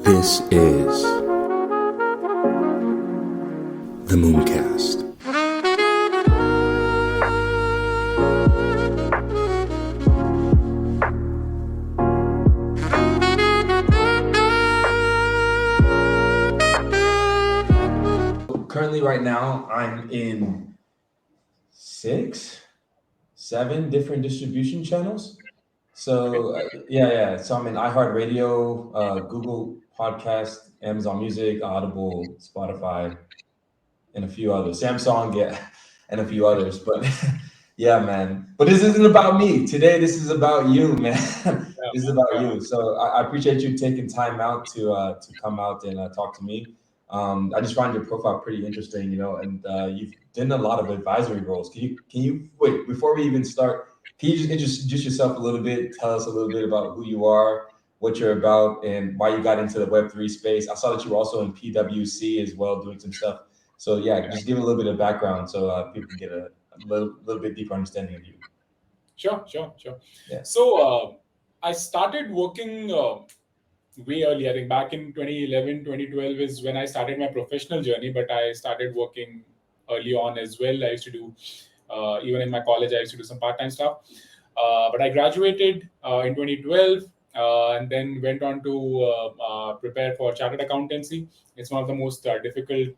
This is the Mooncast. Currently, right now, I'm in 7 different distribution channels. So So I'm in iHeartRadio, Google Podcast, Amazon Music, Audible, Spotify, and a few others. Samsung, and a few others. But yeah, man. But this isn't about me today. This is about you, man. This is about you. So I appreciate you taking time out to come out and talk to me. I just find your profile pretty interesting, and you've done a lot of advisory roles. Can you wait before we even start? Can you just introduce yourself a little bit? Tell us a little bit about who you are, what you're about, and why you got into the Web3 space. I saw that you were also in PwC as well, doing some stuff. So yeah, just give a little bit of background so people can get a little bit deeper understanding of you. Sure. Yeah. So I started working way early. I think back in 2011, 2012 is when I started my professional journey, but I started working early on as well. I used to do, even in my college, I used to do some part-time stuff. But I graduated in 2012 and then went on to prepare for chartered accountancy. It's one of the most difficult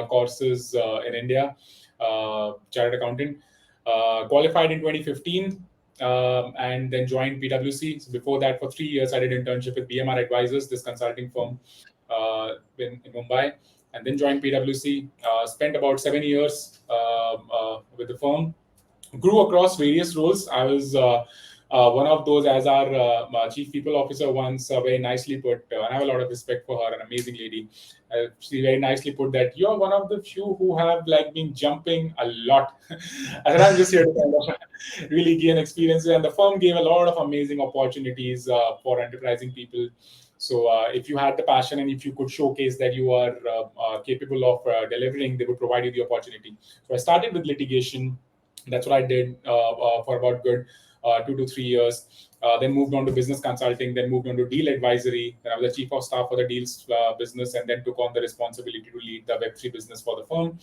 courses in India, chartered accountant. Qualified in 2015 and then joined PwC. So before that, for 3 years, I did internship with BMR Advisors, this consulting firm in Mumbai, and then joined PwC. Spent about 7 years with the firm. Grew across various roles. I was one of those, as our chief people officer once very nicely put, and I have a lot of respect for her, an amazing lady. She very nicely put that you're one of the few who have been jumping a lot. I said, I'm just here to kind of really gain experience, and the firm gave a lot of amazing opportunities for enterprising people. So if you had the passion and if you could showcase that you are capable of delivering, they would provide you the opportunity. So I started with litigation. That's what I did for about good 2 to 3 years. Then moved on to business consulting, then moved on to deal advisory. Then I was the chief of staff for the deals business, and then took on the responsibility to lead the Web3 business for the firm,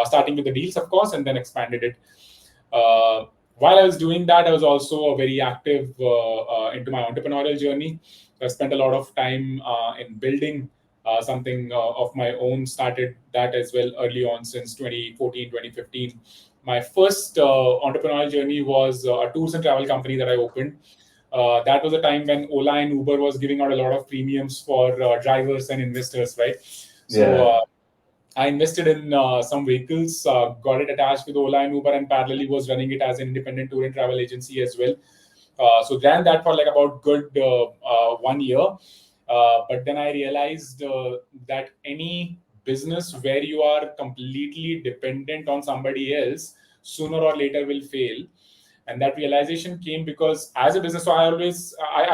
starting with the deals, of course, and then expanded it. While I was doing that, I was also very active into my entrepreneurial journey. I spent a lot of time in building something of my own, started that as well early on since 2014, 2015. My first entrepreneurial journey was a tours and travel company that I opened. That was a time when Ola and Uber was giving out a lot of premiums for drivers and investors, right? So I invested in some vehicles, got it attached with Ola and Uber, and parallelly was running it as an independent tour and travel agency as well. So ran that for about good 1 year. But then I realized that any business where you are completely dependent on somebody else, sooner or later will fail. And that realization came because as a business, so I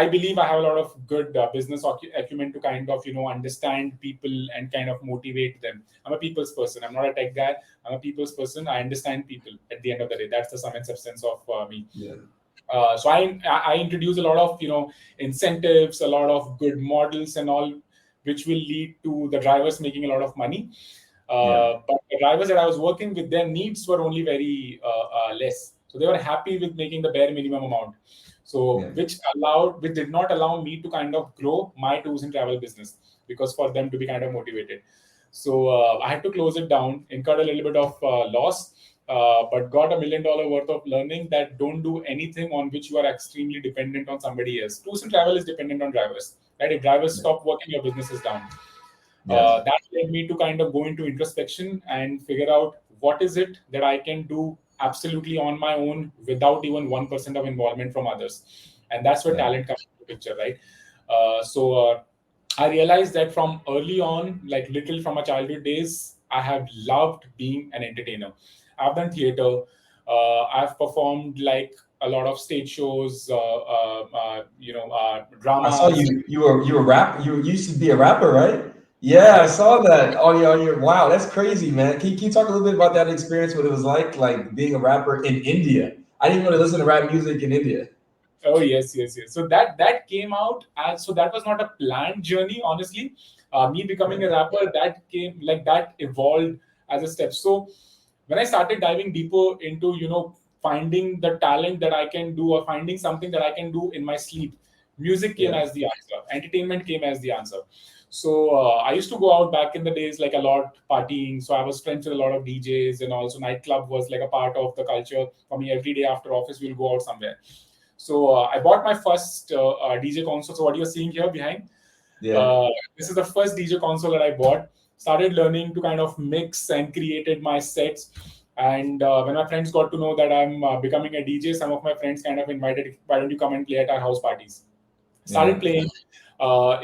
believe I have a lot of good business acumen to kind of, understand people and kind of motivate them. I'm a people's person. I'm not a tech guy. I'm a people's person. I understand people at the end of the day. That's the sum and substance of me. Yeah. So I introduce a lot of, incentives, a lot of good models and all, which will lead to the drivers making a lot of money. But the drivers that I was working with, their needs were only very less. So they were happy with making the bare minimum amount. So which did not allow me to kind of grow my tours and travel business, because for them to be kind of motivated. So I had to close it down, incurred a little bit of loss, but got $1 million worth of learning that don't do anything on which you are extremely dependent on somebody else. Tours and travel is dependent on drivers, right? If drivers stop working, your business is down. That led me to kind of go into introspection and figure out what is it that I can do absolutely on my own without even 1% of involvement from others. And that's where talent comes into the picture, right? So I realized that from early on, literally from my childhood days, I have loved being an entertainer. I've done theater. I've performed a lot of stage shows, drama. I saw you were rap. You used to be a rapper, right? Yeah, I saw that. Wow, that's crazy, man. Can you talk a little bit about that experience? What it was like being a rapper in India? I didn't want to listen to rap music in India. Oh yes, yes, yes. So that came out as, so that was not a planned journey, honestly. Me becoming a rapper, that came like that evolved as a step. So when I started diving deeper into finding the talent that I can do, or finding something that I can do in my sleep, music came Yeah. as the answer. Entertainment came as the answer. So I used to go out back in the days like a lot partying. So I was friends with a lot of DJs, and also nightclub was like a part of the culture for me. Every day after office, we'll go out somewhere. So I bought my first DJ console. So what you're seeing here behind, Yeah. uh, this is the first DJ console that I bought. Started learning to kind of mix and created my sets. And when my friends got to know that I'm becoming a DJ, some of my friends kind of invited, "Why don't you come and play at our house parties?" Started Yeah. playing.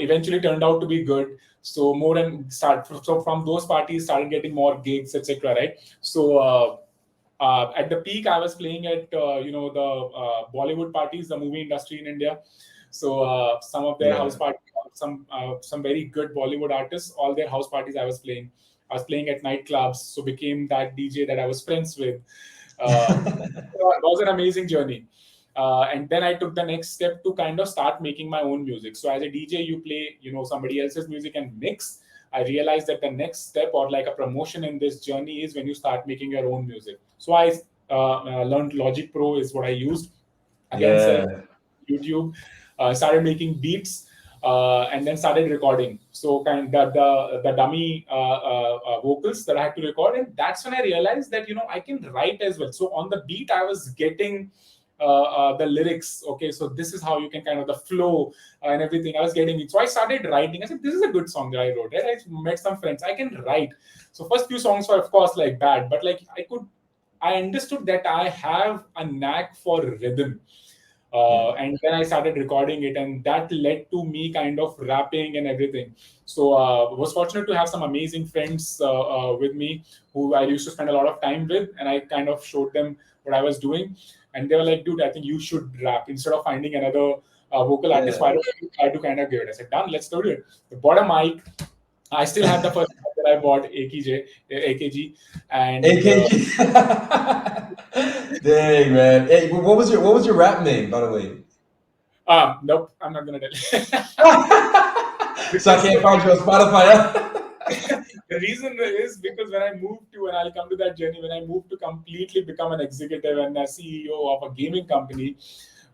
Eventually turned out to be good. So more and start. So from those parties, started getting more gigs, etc. Right. So. At the peak, I was playing at the Bollywood parties, the movie industry in India. So some of their house Yeah. parties, some very good Bollywood artists, all their house parties I was playing. I was playing at nightclubs, so became that DJ that I was friends with. It was an amazing journey. And then I took the next step to kind of start making my own music. So as a DJ, you play, somebody else's music and mix. I realized that the next step, or like a promotion in this journey, is when you start making your own music. So I learned Logic Pro is what I used. Again, self Yeah. YouTube, started making beats, and then started recording. So kind of the dummy vocals that I had to record, and that's when I realized that I can write as well. So on the beat, I was getting the lyrics. Okay, so this is how you can kind of the flow and everything. I was getting it, so I started writing. I said, "This is a good song that I wrote." Right? I met some friends. I can write. So first few songs were of course like bad, but like I understood that I have a knack for rhythm. Yeah. And then I started recording it, and that led to me kind of rapping and everything. So was fortunate to have some amazing friends with me who I used to spend a lot of time with, and I kind of showed them what I was doing, and they were like, "Dude, I think you should rap instead of finding another vocal artist. Yeah. Why don't you try to kind of give it?" I said, "Done, let's do it." I bought a mic. I still have the first mic that I bought, AKG, and AKG. Dang, man. Hey, what was your rap name, by the way? nope, I'm not gonna tell you. So I Because can't find you on Spotify. the reason is because when I moved to, and I'll come to that journey, when I moved to completely become an executive and a CEO of a gaming company,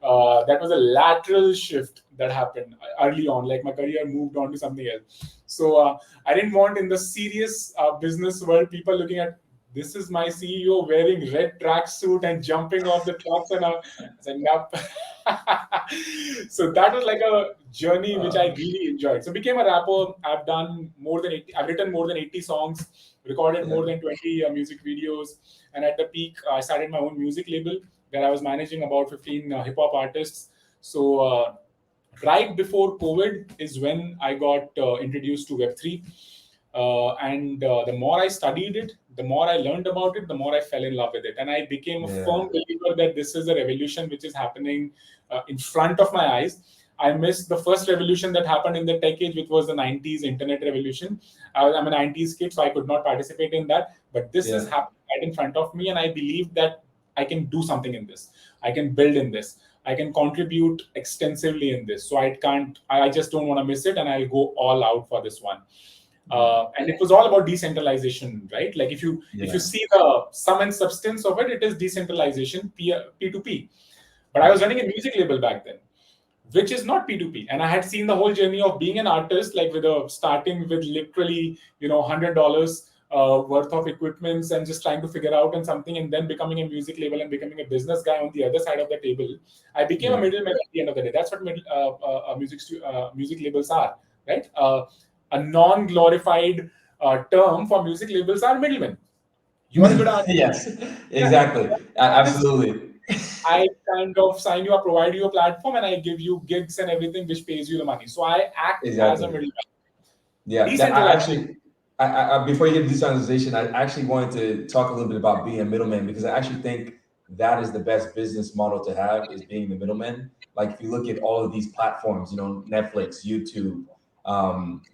that was a lateral shift that happened early on. Like my career moved on to something else. So I didn't want in the serious business world people looking at, "This is my CEO wearing red tracksuit and jumping off the trucks," and I said, "Nope." So that was like a journey which I really enjoyed. So became a rapper. I've done more than 80, I've written more than 80 songs, recorded more Yeah. than 20 music videos, and at the peak, I started my own music label where I was managing about 15 hip hop artists. So right before COVID is when I got introduced to Web3. And the more I studied it, the more I learned about it, the more I fell in love with it. And I became a Yeah. firm believer that this is a revolution which is happening in front of my eyes. I missed the first revolution that happened in the tech age, which was the 90s internet revolution. I'm a 90s kid, so I could not participate in that. But this is Yeah. happening right in front of me, and I believe that I can do something in this. I can build in this. I can contribute extensively in this. So I just don't want to miss it, and I'll go all out for this one. And it was all about decentralization, right? Like if you Yeah. see the sum and substance of it, it is decentralization, P2P. But I was running a music label back then, which is not P2P. And I had seen the whole journey of being an artist, like starting with literally, $100 worth of equipments and just trying to figure out on something, and then becoming a music label and becoming a business guy on the other side of the table. I became a Yeah. middleman at the end of the day. That's what music labels are, right? A non-glorified term for music labels are middlemen. You are a good artist. Yes. Yeah, Exactly. artist. Absolutely. I kind of sign you up, provide you a platform, and I give you gigs and everything, which pays you the money. So I act as a Exactly. middleman. Yeah, that I Decentralized. actually, before you get to decentralization, I actually wanted to talk a little bit about being a middleman because I actually think that is the best business model to have is being the middleman. Like if you look at all of these platforms, Netflix, YouTube,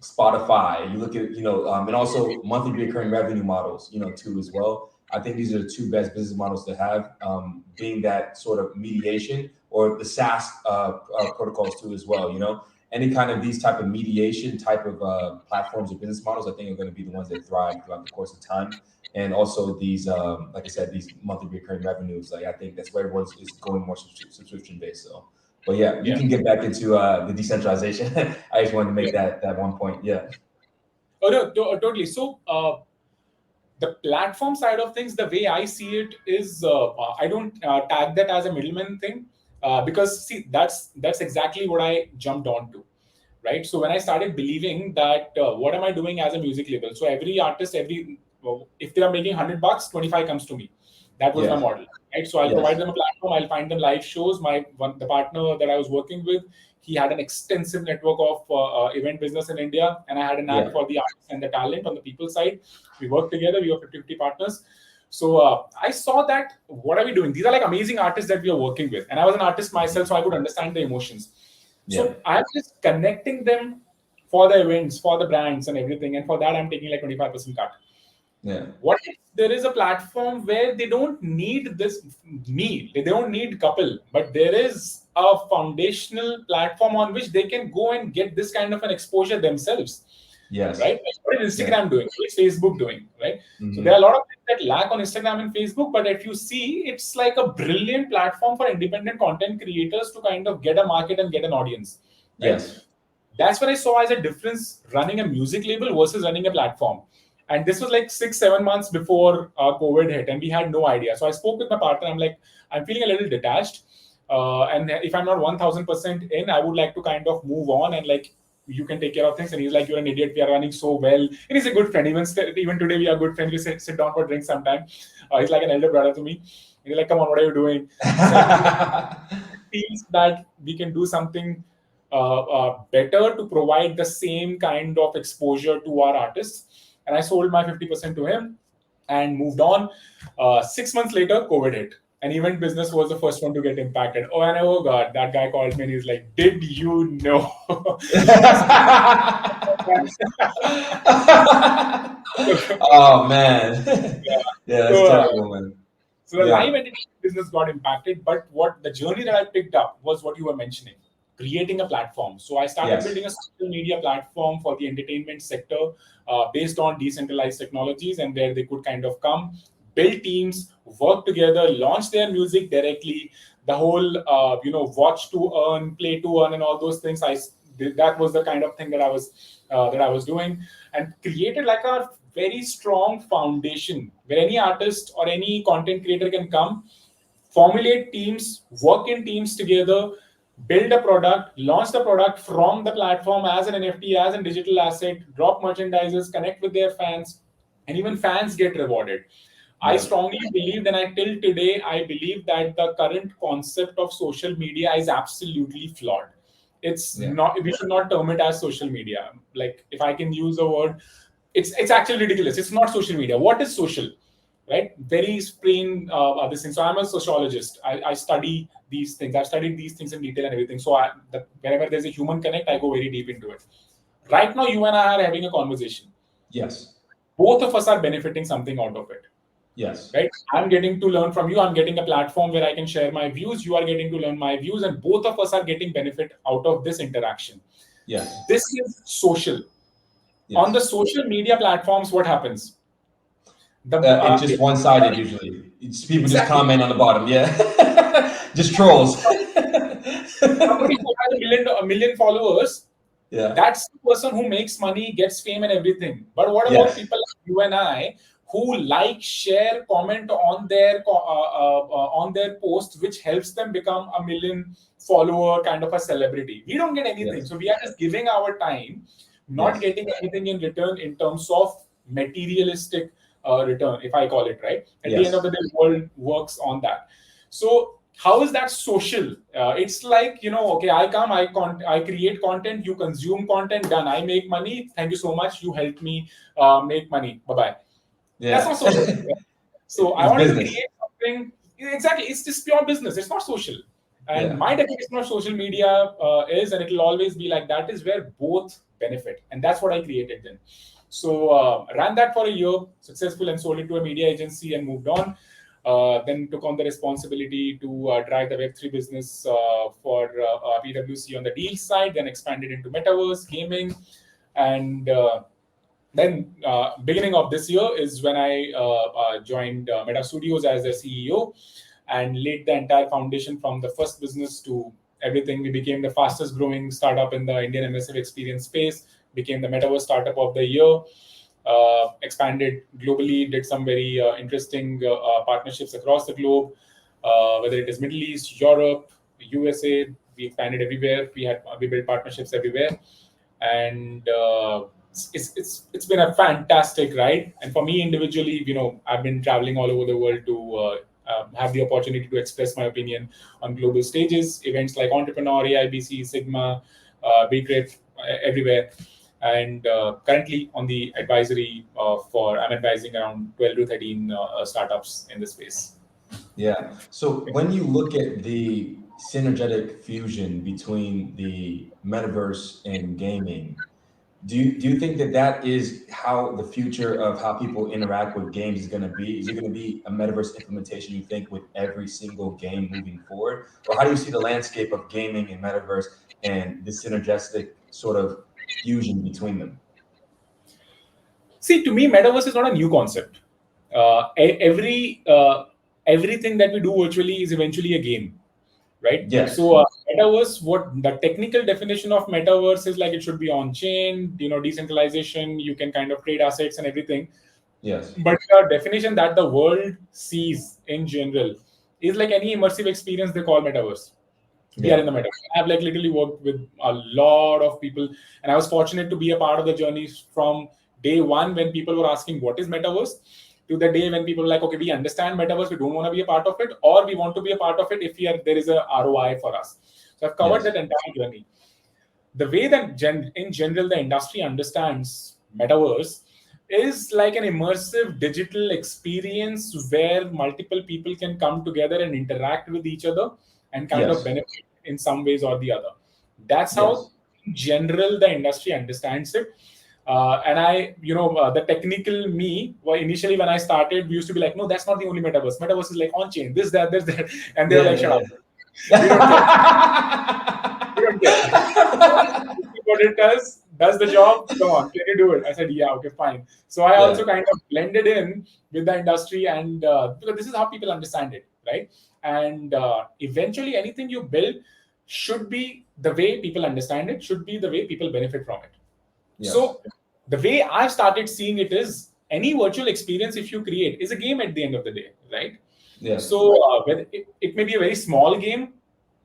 Spotify, you look at, and also monthly recurring revenue models, too as well. I think these are the two best business models to have, being that sort of mediation, or the SaaS protocols too as well. Any kind of these type of mediation type of platforms or business models, I think are going to be the ones that thrive throughout the course of time. And also these, like I said, these monthly recurring revenues. Like I think that's where everyone's is going more subscription based. So, but yeah, you can get back into the decentralization. I just wanted to make that one point. Yeah. Oh no, totally. So the platform side of things, the way I see it is, I don't tag that as a middleman thing, because see, that's exactly what I jumped onto, right? So when I started believing that, what am I doing as a music label? So every artist, if they are making $100, 25 comes to me. That was my model, right? So I'll provide them a platform. I'll find them live shows. The partner that I was working with, he had an extensive network of event business in India, and I had a knack for the artists and the talent on the people side. We worked together. We were 50-50 partners. So I saw that, what are we doing? These are like amazing artists that we are working with. And I was an artist myself, so I could understand the emotions. So I'm just connecting them for the events, for the brands and everything. And for that, I'm taking like 25% cut. What if there is a platform where they don't need they don't need Kapil, but there is a foundational platform on which they can go and get this kind of an exposure themselves? Right? Like, what is Instagram doing? What is Facebook doing? Right? So there are a lot of things that lack on Instagram and Facebook, but if you see, it's like a brilliant platform for independent content creators to kind of get a market and get an audience. Right? That's what I saw as a difference running a music label versus running a platform. And this was like 6-7 months before COVID hit, and we had no idea. So I spoke with my partner. I'm like, I'm feeling a little detached. And if I'm not 1000% in, I would like to kind of move on and like, you can take care of things. And he's like, you're an idiot. We are running so well. And he's a good friend. Even today, we are good friends. We sit down for drinks sometime. He's like an elder brother to me. And he's like, come on, what are you doing? Feels that we can do something better to provide the same kind of exposure to our artists. And I sold my 50% to him and moved on. 6 months later, COVID hit. And event business was the first one to get impacted. Oh God, that guy called me and he's like, did you know? Oh, man. That's terrible, man. So the live entertainment business got impacted. But what the journey that I picked up was what you were mentioning, creating a platform. So I started building a social media platform for the entertainment sector based on decentralized technologies, and where they could kind of come, build teams, work together, launch their music directly. The whole, watch to earn, play to earn, and all those things. That was the kind of thing that I was doing, and created like a very strong foundation where any artist or any content creator can come, formulate teams, work in teams together, build a product, launch the product from the platform as an NFT, as a digital asset, drop merchandises, connect with their fans, and even fans get rewarded. I strongly believe, and till today, I believe that the current concept of social media is absolutely flawed. It's not, we should not term it as social media. Like, if I can use a word, it's actually ridiculous. It's not social media. What is social? Right? Very plain this thing. So I'm a sociologist. I study these things. I've studied these things in detail and everything. So whenever there's a human connect, I go very deep into it. Right now, you and I are having a conversation. Yes. Both of us are benefiting something out of it. Yes. Right? I'm getting to learn from you. I'm getting a platform where I can share my views. You are getting to learn my views. And both of us are getting benefit out of this interaction. Yes. This is social. Yes. On the social media platforms, what happens? It's just one-sided usually. People just comment on the bottom. Yeah. Just trolls. Somebody who has a million followers, that's the person who makes money, gets fame and everything. But what about people like you and I who like, share, comment on their post, which helps them become a million follower kind of a celebrity? We don't get anything. So we are just giving our time, not getting anything in return in terms of materialistic return, if I call it, right? At the end of the day, the world works on that. So how is that social? It's like, okay, I come, I create content, you consume content, done. I make money. Thank you so much. You helped me make money. Bye-bye. That's not social. So I want to create something. Exactly. It's just pure business. It's not social. And my definition of social media is, and it will always be like that, is where both benefit. And that's what I created then. So ran that for a year, successful, and sold it to a media agency and moved on. Then took on the responsibility to drive the Web3 business for PwC on the deal side, then expanded into Metaverse, gaming, and then beginning of this year is when I joined Metastudios as their CEO and laid the entire foundation from the first business to everything. We became the fastest growing startup in the Indian immersive experience space, became the Metaverse Startup of the Year, expanded globally, did some very interesting partnerships across the globe, whether it is Middle East, Europe, USA. We expanded everywhere. We built partnerships everywhere, and it's been a fantastic ride. And for me individually, I've been traveling all over the world to have the opportunity to express my opinion on global stages, events like Entrepreneur, AIBC, Sigma, BTrip, everywhere. And currently on the advisory I'm advising around 12 to 13 startups in this space. Yeah. So when you look at the synergetic fusion between the metaverse and gaming, do you think that is how the future of how people interact with games is going to be? Is it going to be a metaverse implementation, you think, with every single game moving forward? Or how do you see the landscape of gaming and metaverse and the synergistic sort of fusion between them? See, to me, metaverse is not a new concept. Everything that we do virtually is eventually a game, right? Yes. So metaverse, what the technical definition of metaverse is, like, it should be on chain, decentralization, you can kind of trade assets and everything. Yes. But the definition that the world sees in general is like any immersive experience they call metaverse. We are in the metaverse. I've literally worked with a lot of people, and I was fortunate to be a part of the journey from day one when people were asking what is metaverse, to the day when people were like, okay, we understand metaverse, we don't want to be a part of it, or we want to be a part of it if there is a ROI for us. So I've covered that entire journey. The way that in general the industry understands metaverse is like an immersive digital experience where multiple people can come together and interact with each other and kind of benefit in some ways or the other. That's how in general the industry understands it. And the technical me, well, initially when I started, we used to be like, no, that's not the only metaverse. Metaverse is like on chain, this, that, this, that. And they were like, shut up. We don't care. We don't care. What it does the job, come on, can you do it? I said, yeah, okay, fine. So I also kind of blended in with the industry, and because this is how people understand it, right? And eventually anything you build should be the way people understand it, should be the way people benefit from it. Yes. So the way I've started seeing it is any virtual experience, if you create, is a game at the end of the day, right? Yeah. So it may be a very small game,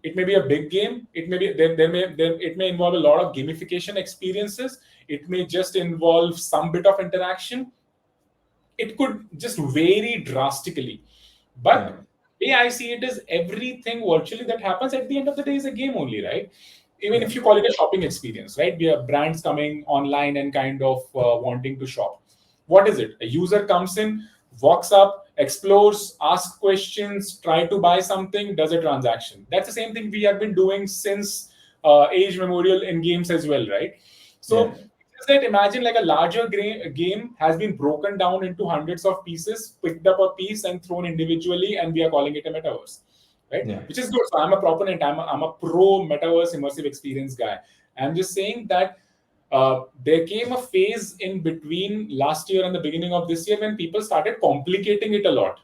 it may be a big game, it may be it may involve a lot of gamification experiences, it may just involve some bit of interaction. It could just vary drastically, but the way I see it is everything virtually that happens at the end of the day is a game only, right? Even if you call it a shopping experience, right? We have brands coming online and kind of wanting to shop. What is it? A user comes in, walks up, explores, asks questions, try to buy something, does a transaction. That's the same thing we have been doing since age memorial in games as well, right? So that imagine like a larger game has been broken down into hundreds of pieces, picked up a piece and thrown individually, and we are calling it a metaverse. Right? Yeah. Which is good. So I'm a proponent. I'm a pro metaverse immersive experience guy. I'm just saying that there came a phase in between last year and the beginning of this year when people started complicating it a lot.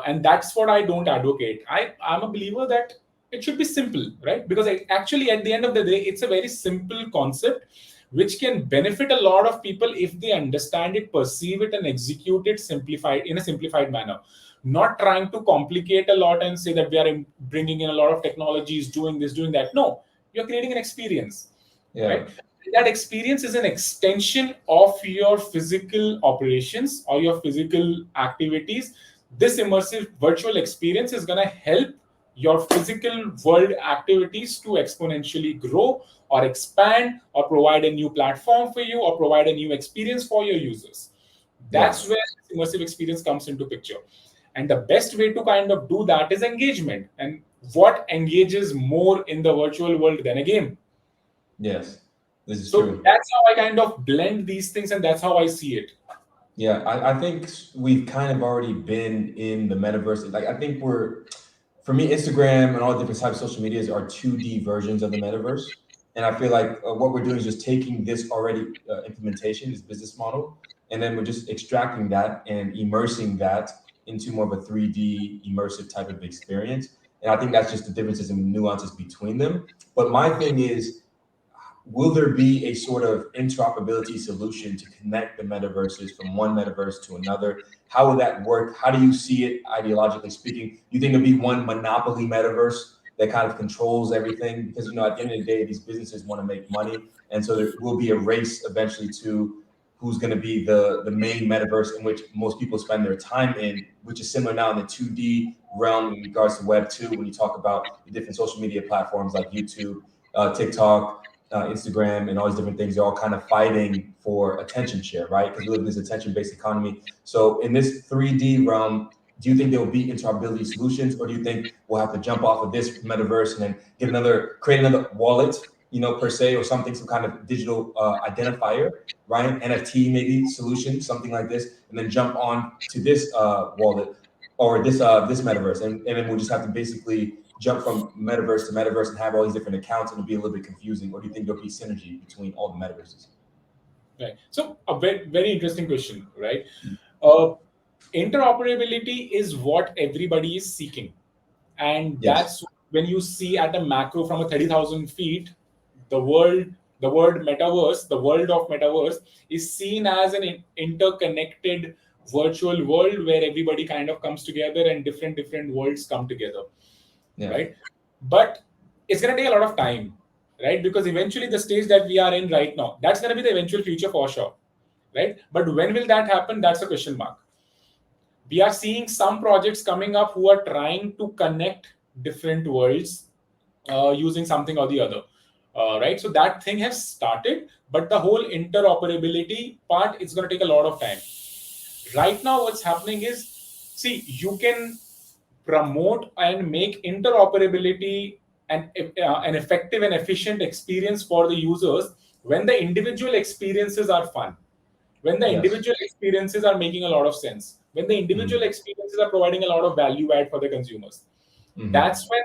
And that's what I don't advocate. I'm a believer that it should be simple, right? Because actually at the end of the day, it's a very simple concept which can benefit a lot of people if they understand it, perceive it, and execute it in a simplified manner. Not trying to complicate a lot and say that we are bringing in a lot of technologies, doing this, doing that. No, you're creating an experience. Right? That experience is an extension of your physical operations or your physical activities. This immersive virtual experience is going to help your physical world activities to exponentially grow or expand or provide a new platform for you or provide a new experience for your users. That's where immersive experience comes into picture. And the best way to kind of do that is engagement. And what engages more in the virtual world than a game? Yes, this is so true. That's how I kind of blend these things, and that's how I see it. Yeah, I think we've kind of already been in the metaverse. Like, I think for me, Instagram and all the different types of social medias are 2D versions of the metaverse. And I feel like what we're doing is just taking this already implementation, this business model, and then we're just extracting that and immersing that into more of a 3D immersive type of experience. And I think that's just the differences and nuances between them. But my thing is, will there be a sort of interoperability solution to connect the metaverses from one metaverse to another? How will that work? How do you see it ideologically speaking? Do you think there'll be one monopoly metaverse that kind of controls everything? Because at the end of the day, these businesses want to make money, and so there will be a race eventually to who's going to be the main metaverse in which most people spend their time in, which is similar now in the 2D realm in regards to Web 2 when you talk about the different social media platforms like YouTube, TikTok, Instagram, and all these different things. They're all kind of fighting for attention share, right? Because we live in this attention-based economy. So in this 3D realm, do you think there will be interoperability solutions, or do you think we'll have to jump off of this metaverse and then create another wallet, per se, or something, some kind of digital identifier, right? NFT maybe solution, something like this, and then jump on to this wallet or this metaverse, and then we'll just have to basically jump from metaverse to metaverse and have all these different accounts, and it'll be a little bit confusing? Or do you think there'll be synergy between all the metaverses? Right. So a very, very interesting question, right? Uh, interoperability is what everybody is seeking, and Yes. that's when you see at a macro from a 30,000 feet, the word metaverse, the world of metaverse is seen as an interconnected virtual world where everybody kind of comes together and different worlds come together. Yeah. Right? But it's going to take a lot of time, right? Because eventually the stage that we are in right now, that's going to be the eventual future for sure, right? But when will that happen? That's a question mark. We are seeing some projects coming up who are trying to connect different worlds using something or the other, right? So that thing has started, but the whole interoperability part, it's going to take a lot of time. Right now, what's happening is, see, you can promote and make interoperability an effective and efficient experience for the users when the individual experiences are fun, when the Yes. individual experiences are making a lot of sense, when the individual experiences are providing a lot of value add for the consumers. That's when,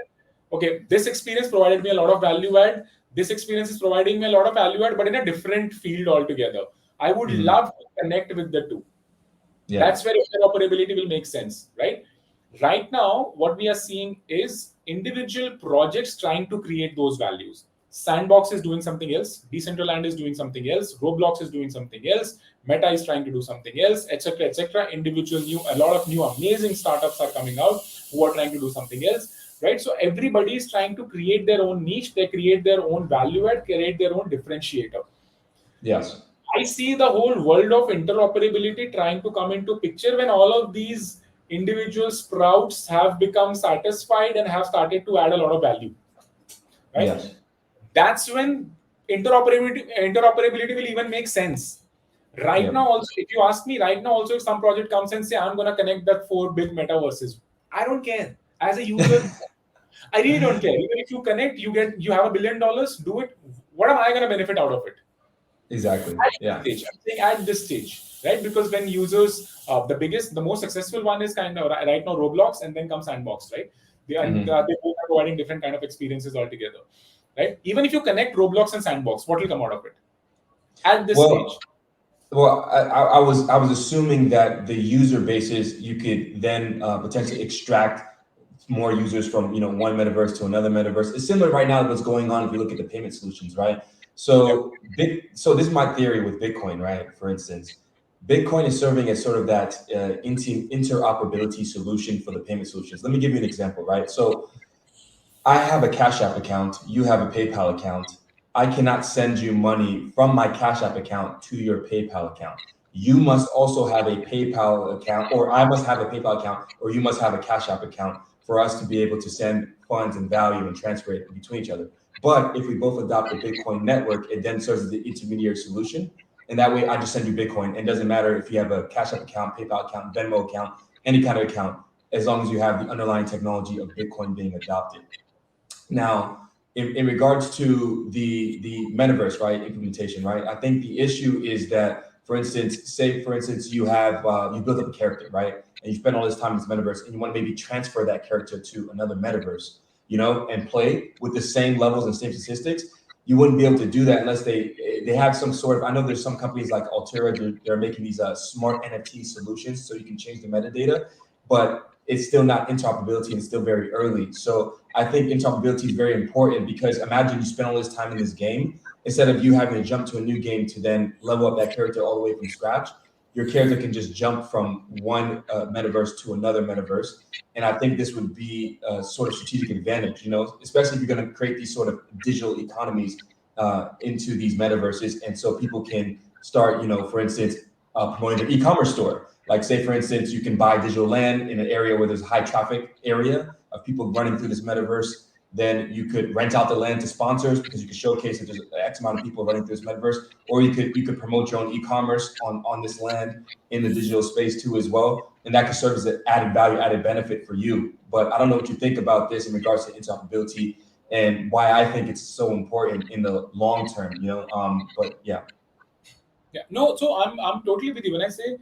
okay, this experience provided me a lot of value add, this experience is providing me a lot of value add, but in a different field altogether. I would love to connect with the two. Yeah. That's where interoperability will make sense, right? Right now, what we are seeing is individual projects trying to create those values. Sandbox is doing something else, Decentraland is doing something else, Roblox is doing something else, Meta is trying to do something else, etc., etc. A lot of new amazing startups are coming out who are trying to do something else, right? So everybody is trying to create their own niche, they create their own value add, create their own differentiator. Yes. I see the whole world of interoperability trying to come into picture when all of these individual sprouts have become satisfied and have started to add a lot of value. Right? Yes. That's when interoperability will even make sense. Right now, also, if you ask me, right now, also, if some project comes and say, I'm going to connect that 4 big metaverses, I don't care. As a user, I really don't care. Even if you connect, you have $1 billion, do it. What am I going to benefit out of it? Exactly. I'm saying at this stage, right? Because when users, the most successful one is kind of right now Roblox, and then comes Sandbox, right? They both are providing different kind of experiences altogether, right? Even if you connect Roblox and Sandbox, what will come out of it at this stage? Well, I was assuming that the user bases, you could then potentially extract more users from one metaverse to another metaverse. It's similar right now to what's going on if you look at the payment solutions, right? So so this is my theory with Bitcoin, right? For instance, Bitcoin is serving as sort of that interoperability solution for the payment solutions. Let me give you an example, right? So I have a Cash App account, you have a PayPal account. I cannot send you money from my Cash App account to your PayPal account. You must also have a PayPal account, or I must have a PayPal account, or you must have a Cash App account for us to be able to send funds and value and transfer it between each other. But if we both adopt the Bitcoin network, it then serves as the intermediary solution. And that way I just send you Bitcoin. And it doesn't matter if you have a Cash App account, PayPal account, Venmo account, any kind of account, as long as you have the underlying technology of Bitcoin being adopted. Now, in regards to the metaverse, right, implementation, right, I think the issue is that For instance, you have you build up a character, right? And you spend all this time in this metaverse, and you want to maybe transfer that character to another metaverse, and play with the same levels and same statistics. You wouldn't be able to do that unless they have some sort of. I know there's some companies like Altera, they're making these smart NFT solutions, so you can change the metadata, but it's still not interoperability and it's still very early. So I think interoperability is very important, because imagine you spend all this time in this game, instead of you having to jump to a new game to then level up that character all the way from scratch. Your character can just jump from one metaverse to another metaverse. And I think this would be a sort of strategic advantage, especially if you're going to create these sort of digital economies into these metaverses. And so people can start, for instance, promoting their e-commerce store. Like, say, for instance, you can buy digital land in an area where there's a high traffic area of people running through this metaverse. Then you could rent out the land to sponsors, because you could showcase that there's X amount of people running through this metaverse. Or you could promote your own e-commerce on this land in the digital space too as well. And that could serve as an added value, added benefit for you. But I don't know what you think about this in regards to interoperability and why I think it's so important in the long term, but yeah. Yeah, no, so I'm totally with you. When I say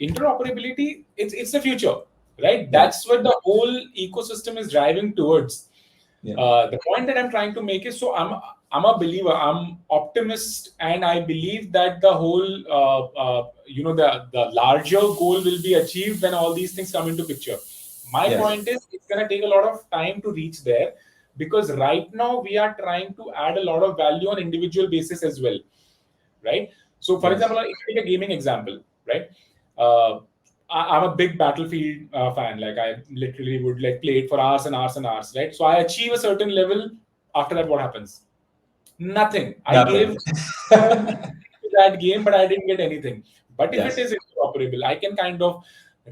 interoperability, it's the future, right? That's what the whole ecosystem is driving towards. The point that I'm trying to make is, so I'm a believer, I'm optimist, and I believe that the whole the larger goal will be achieved when all these things come into picture. My point is, it's going to take a lot of time to reach there, because right now we are trying to add a lot of value on individual basis as well, right? So for example, if you take a gaming example, right? I'm a big Battlefield fan. Like, I literally would play it for hours and hours and hours, right? So I achieve a certain level. After that, what happens? Nothing. I gave that game, but I didn't get anything. But if it is interoperable, I can kind of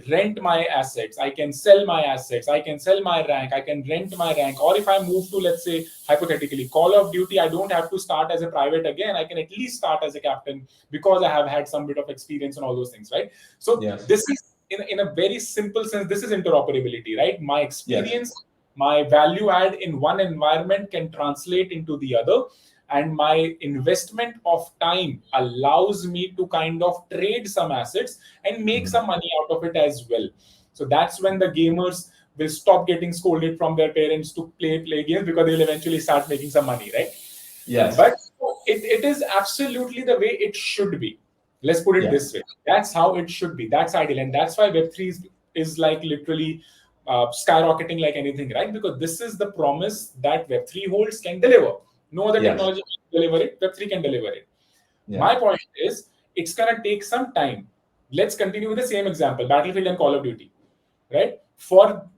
rent my assets. I can sell my assets. I can sell my rank. I can rent my rank. Or if I move to, let's say, hypothetically, Call of Duty, I don't have to start as a private again. I can at least start as a captain, because I have had some bit of experience and all those things, right? So this is, in a very simple sense, this is interoperability, right? My experience, my value add in one environment can translate into the other. And my investment of time allows me to kind of trade some assets and make some money out of it as well. So that's when the gamers will stop getting scolded from their parents to play games, because they'll eventually start making some money, right? Yes. But it is absolutely the way it should be. Let's put it this way. That's how it should be. That's ideal. And that's why Web3 is like literally skyrocketing like anything, right? Because this is the promise that Web3 holds, can deliver. No other technology can deliver it. Web3 can deliver it. My point is, it's going to take some time. Let's continue with the same example, Battlefield and Call of Duty, right? For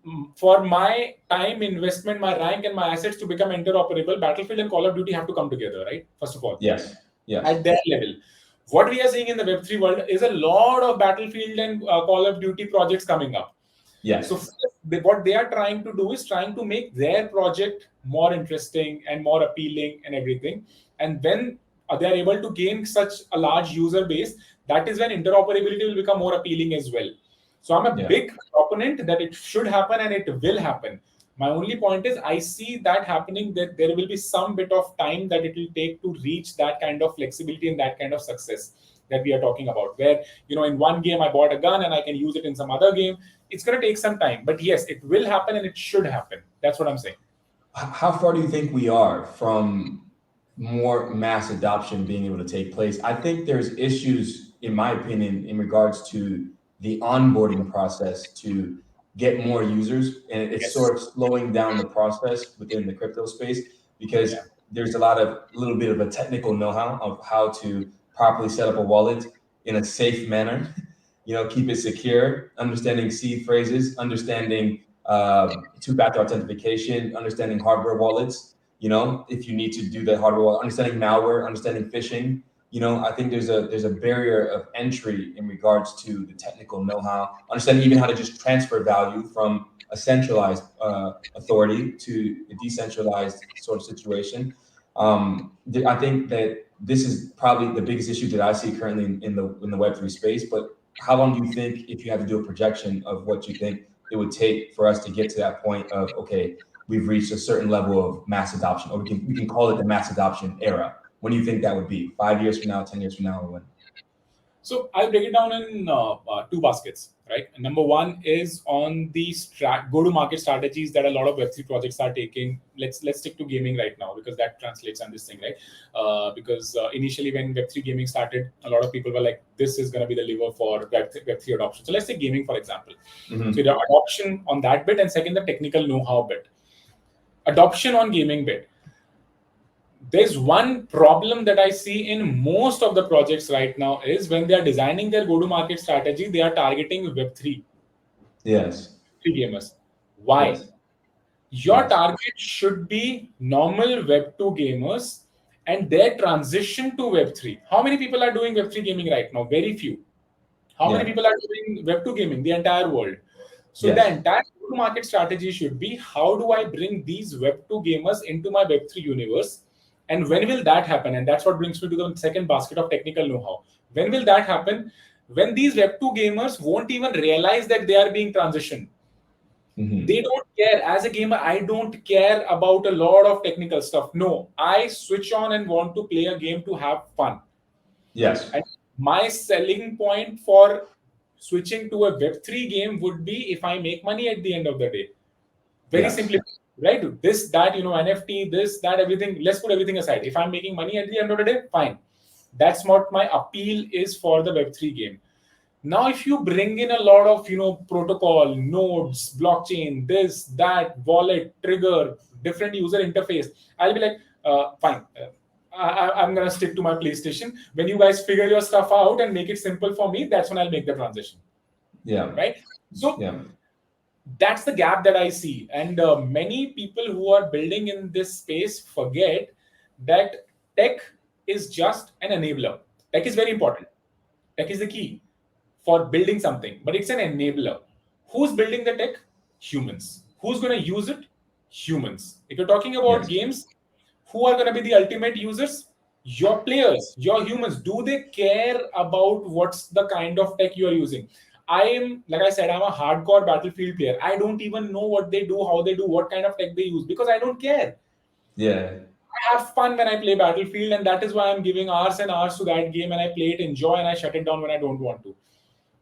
my time investment, my rank and my assets to become interoperable, Battlefield and Call of Duty have to come together, right? First of all. Yes. At that level. What we are seeing in the Web3 world is a lot of Battlefield and Call of Duty projects coming up. Yes. So what they are trying to do is trying to make their project more interesting and more appealing and everything. And when they are able to gain such a large user base, that is when interoperability will become more appealing as well. So I'm a big proponent that it should happen and it will happen. My only point is, I see that happening, that there will be some bit of time that it will take to reach that kind of flexibility and that kind of success that we are talking about, where, in one game I bought a gun and I can use it in some other game. It's going to take some time, but yes, it will happen and it should happen. That's what I'm saying. How far do you think we are from more mass adoption being able to take place? I think there's issues, in my opinion, in regards to the onboarding process to get more users, and it's sort of slowing down the process within the crypto space, because there's a little bit of a technical know-how of how to properly set up a wallet in a safe manner, keep it secure, understanding seed phrases, understanding two-factor authentication, understanding hardware wallets, if you need to do the hardware wallet, understanding malware, understanding phishing. I think there's a barrier of entry in regards to the technical know-how, understanding even how to just transfer value from a centralized authority to a decentralized sort of situation. I think that this is probably the biggest issue that I see currently in the Web3 space. But how long do you think, if you had to do a projection of what you think it would take for us to get to that point of, okay, we've reached a certain level of mass adoption, or we can call it the mass adoption era? When do you think that would be? 5 years from now, 10 years from now, or when? So I'll break it down in two baskets, right? Number one is on the go-to-market strategies that a lot of Web3 projects are taking. Let's stick to gaming right now because that translates on this thing, right? Because initially when Web3 gaming started, a lot of people were like, "This is going to be the lever for Web3 adoption." So let's take gaming for example. So the adoption on that bit, and second, the technical know-how bit. Adoption on gaming bit. There's one problem that I see in most of the projects right now is when they are designing their go-to-market strategy, they are targeting Web3 Yes. gamers. Why? Yes. Your Yes. target should be normal Web2 gamers and their transition to Web3. How many people are doing Web3 gaming right now? Very few. How many people are doing Web2 gaming? The entire world. So the entire go-to-market strategy should be, how do I bring these Web2 gamers into my Web3 universe? And when will that happen? And that's what brings me to the second basket of technical know-how. When will that happen? When these Web2 gamers won't even realize that they are being transitioned. They don't care. As a gamer, I don't care about a lot of technical stuff. No, I switch on and want to play a game to have fun. Yes. And my selling point for switching to a Web3 game would be if I make money at the end of the day. Very simply, right? This, that, NFT, this, that, everything. Let's put everything aside. If I'm making money at the end of the day, fine. That's what my appeal is for the Web3 game. Now, if you bring in a lot of, protocol, nodes, blockchain, this, that, wallet, trigger, different user interface, I'll be like, fine. I'm going to stick to my PlayStation. When you guys figure your stuff out and make it simple for me, that's when I'll make the transition. Yeah. Right? So that's the gap that I see. And many people who are building in this space forget that tech is just an enabler. Tech is very important. Tech is the key for building something, but it's an enabler. Who's building the tech? Humans. Who's going to use it? Humans. If you're talking about games, who are going to be the ultimate users? Your players, your humans. Do they care about what's the kind of tech you're using? I am, like I said, I'm a hardcore Battlefield player. I don't even know what they do, how they do, what kind of tech they use, because I don't care. Yeah. I have fun when I play Battlefield, and that is why I'm giving hours and hours to that game, and I play it, enjoy, and I shut it down when I don't want to.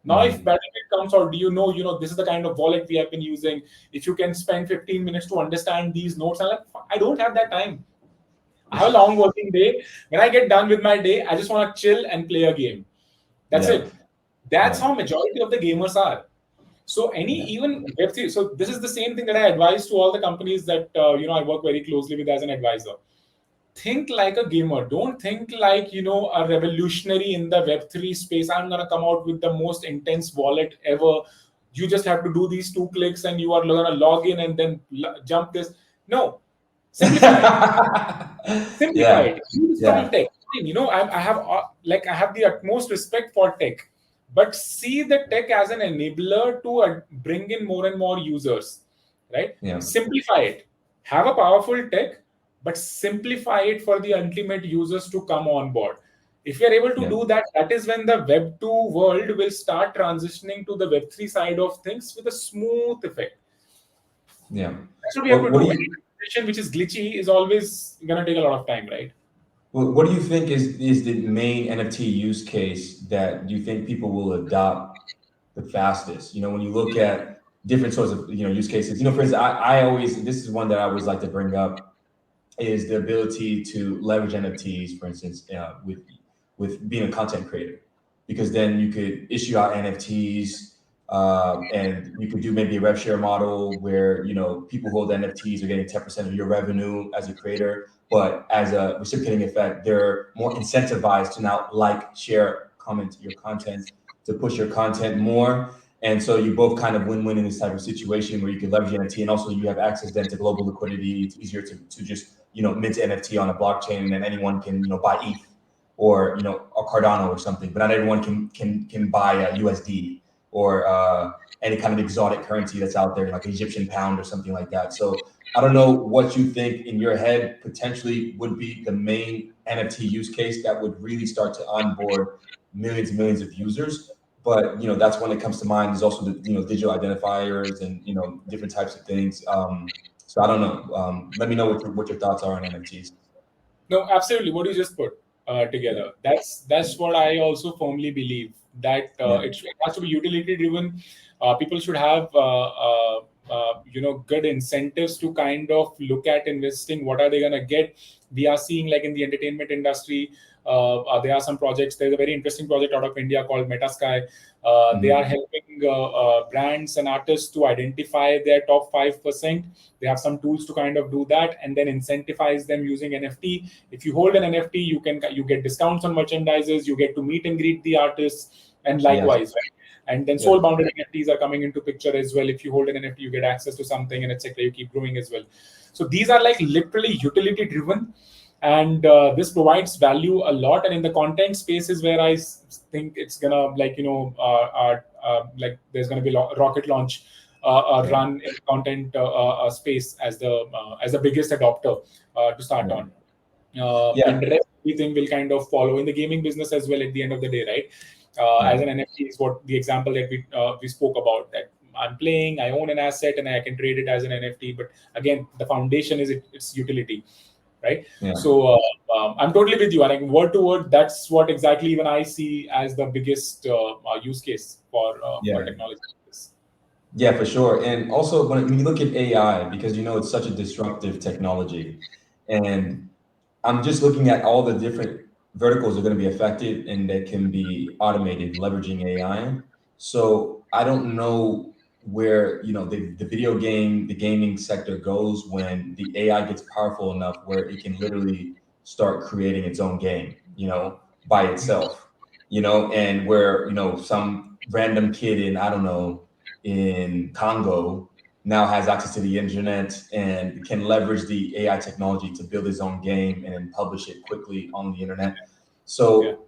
Now, if Battlefield comes out, do you know, this is the kind of wallet we have been using. If you can spend 15 minutes to understand these notes, I'm like, I don't have that time. I have a long working day. When I get done with my day, I just want to chill and play a game. That's it. That's how majority of the gamers are. So even Web3. So this is the same thing that I advise to all the companies that I work very closely with as an advisor. Think like a gamer. Don't think like a revolutionary in the Web3 space. I'm gonna come out with the most intense wallet ever. You just have to do these 2 clicks and you are gonna log in and then jump this. No. Simplify it. Simplify it. Use strong tech. I have the utmost respect for tech, but see the tech as an enabler to bring in more and more users, right? Simplify it. Have a powerful tech, but simplify it for the ultimate users to come on board. If you're able to do that, that is when the Web 2 world will start transitioning to the Web 3 side of things with a smooth effect. Yeah. That's what we have to do. Which is glitchy is always going to take a lot of time, right? Well, what do you think is the main NFT use case that you think people will adopt the fastest? When you look at different sorts of use cases. For instance, I always, this is one that I always like to bring up, is the ability to leverage NFTs, for instance, with being a content creator, because then you could issue out NFTs. And you could do maybe a rev share model where people who hold NFTs are getting 10% of your revenue as a creator, but as a reciprocating effect, they're more incentivized to now share, comment your content, to push your content more. And so you both kind of win-win in this type of situation where you can leverage NFT, and also you have access then to global liquidity. It's easier to just mint NFT on a blockchain, and then anyone can buy ETH or a Cardano or something, but not everyone can buy a USD or any kind of exotic currency that's out there, like Egyptian pound or something like that. So I don't know what you think in your head potentially would be the main NFT use case that would really start to onboard millions and millions of users. But that's one that comes to mind. Is also the digital identifiers and different types of things. So I don't know. Let me know what your thoughts are on NFTs. No, absolutely. What you just put. together. That's what I also firmly believe, that it has to be utility driven. People should have good incentives to kind of look at investing. What are they going to get? We are seeing, like, in the entertainment industry, there are some projects. There's a very interesting project out of India called Metasky. They are helping brands and artists to identify their top 5%. They have some tools to kind of do that, and then incentivize them using NFT. If you hold an NFT, you get discounts on merchandises, you get to meet and greet the artists, and likewise, right? And then soul-bounded NFTs are coming into picture as well. If you hold an NFT, you get access to something, and etc. You keep growing as well. So these are like literally utility driven, and this provides value a lot. And in the content space is where I think it's gonna, like, like there's gonna be rocket launch run in content space as the biggest adopter to start on. And the rest, everything will kind of follow in the gaming business as well at the end of the day, right? As an NFT is what the example that we spoke about, that I'm playing, I own an asset, and I can trade it as an NFT. But again, the foundation is its utility, right? So I'm totally with you. Like, word to word, that's what exactly even I see as the biggest use case for technology. Yeah, for sure. And also, when you look at AI, because it's such a disruptive technology, and I'm just looking at all the different verticals that are going to be affected and that can be automated leveraging AI. So I don't know where the gaming sector goes when the AI gets powerful enough where it can literally start creating its own game, by itself, and where some random kid in Congo now has access to the internet and can leverage the AI technology to build his own game and then publish it quickly on the internet. So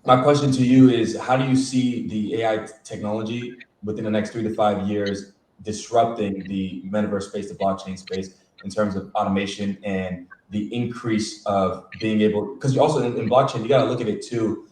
my question to you is, how do you see the AI technology within the next 3 to 5 years disrupting the metaverse space, the blockchain space, in terms of automation and the increase of being able, because you also in blockchain, you got to look at it too.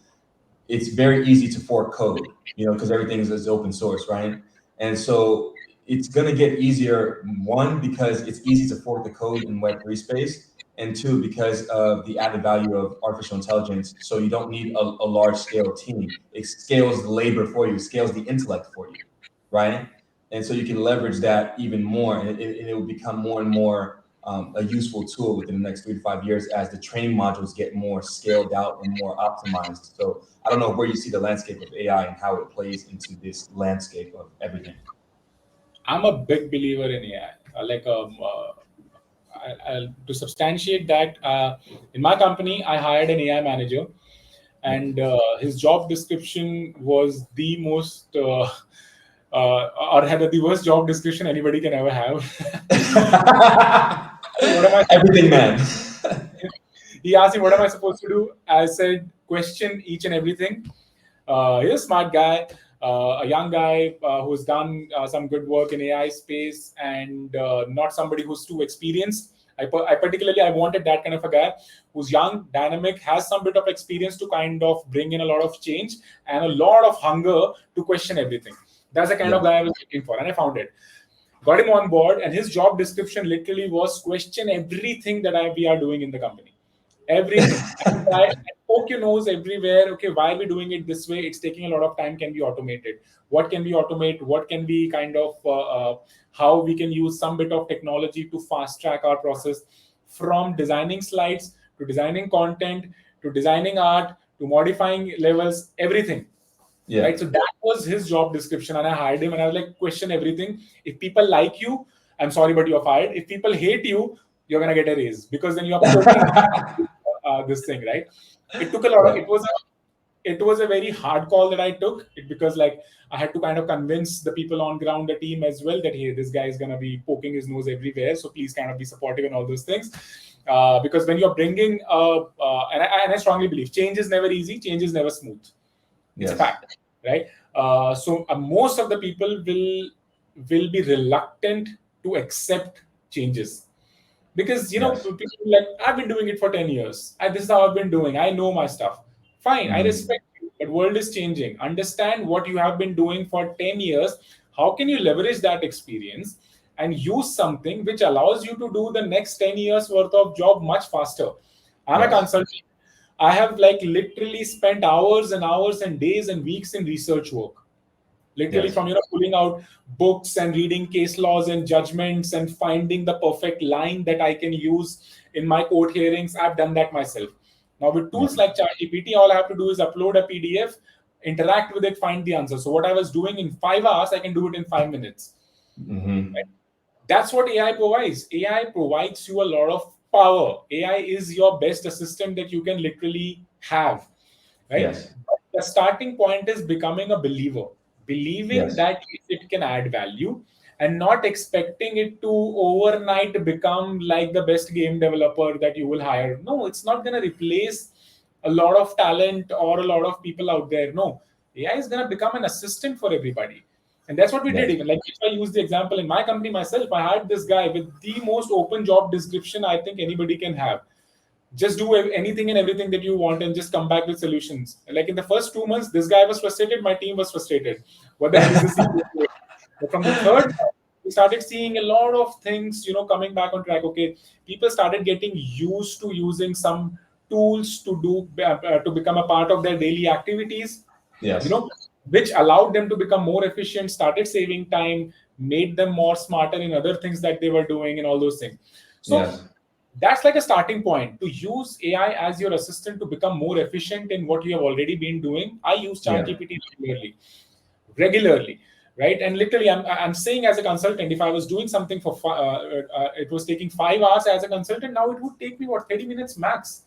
It's very easy to fork code, because everything is open source, right? And so it's going to get easier, one, because it's easy to fork the code in Web3 space, and two, because of the added value of artificial intelligence. So you don't need a large scale team. It scales the labor for you, it scales the intellect for you, right? And so you can leverage that even more, and it will become more and more a useful tool within the next 3 to 5 years as the training modules get more scaled out and more optimized. So I don't know where you see the landscape of AI and how it plays into this landscape of everything. I'm a big believer in AI. To substantiate that, in my company, I hired an AI manager, and his job description was the most, or had the worst job description anybody can ever have. Everything, man. He asked me, what am I supposed to do? I said, question each and everything. He's a smart guy, a young guy who's done some good work in AI space, and not somebody who's too experienced. I particularly wanted that kind of a guy who's young, dynamic, has some bit of experience to kind of bring in a lot of change and a lot of hunger to question everything. That's the kind of guy I was looking for, and I found it. Got him on board, and his job description literally was question everything that we are doing in the company. Everything. I poke your nose everywhere. Okay, why are we doing it this way? It's taking a lot of time. Can be automated. What can we automate? What can be kind of how we can use some bit of technology to fast track our process, from designing slides to designing content to designing art to modifying levels, everything. Yeah. Right. So that was his job description, and I hired him, and I was like, question everything. If people like you, I'm sorry, but you're fired. If people hate you, you're gonna get a raise, because then you are poking this thing, right? It took a lot of. It was a very hard call that I took, because like I had to kind of convince the people on ground, the team as well, that hey, this guy is gonna be poking his nose everywhere, so please kind of be supportive and all those things. Because when you're bringing, and I strongly believe change is never easy, change is never smooth. It's a fact, right? So most of the people will be reluctant to accept changes, because people are like, I've been doing it for 10 years. This is how I've been doing. I know my stuff. Fine, I respect you, but world is changing. Understand what you have been doing for 10 years. How can you leverage that experience and use something which allows you to do the next 10 years worth of job much faster? I'm a consultant. I have like literally spent hours and hours and days and weeks in research work. Literally Yes. from pulling out books and reading case laws and judgments and finding the perfect line that I can use in my court hearings. I've done that myself. Now with tools like ChatGPT, all I have to do is upload a PDF, interact with it, find the answer. So what I was doing in 5 hours, I can do it in 5 minutes. Mm-hmm. Right? That's what AI provides. AI provides you a lot of power. AI is your best assistant that you can literally have, right? Yes. The starting point is becoming a believer, believing Yes. that it can add value and not expecting it to overnight become like the best game developer that you will hire. No, it's not going to replace a lot of talent or a lot of people out there. No, AI is going to become an assistant for everybody. And that's what we did. Yes. Even like if I use the example in my company myself, I had this guy with the most open job description I think anybody can have. Just do anything and everything that you want and just come back with solutions. Like in the first 2 months, this guy was frustrated, my team was frustrated. But then he's the CEO. But from the third month, we started seeing a lot of things, coming back on track. Okay, people started getting used to using some tools to become a part of their daily activities, Yes. which allowed them to become more efficient, started saving time, made them more smarter in other things that they were doing, and all those things. So Yes. that's like a starting point to use AI as your assistant to become more efficient in what you have already been doing. I use Yeah. ChatGPT regularly, right? And literally, I'm saying as a consultant, if I was doing something for it was taking 5 hours as a consultant, now it would take me 30 minutes max.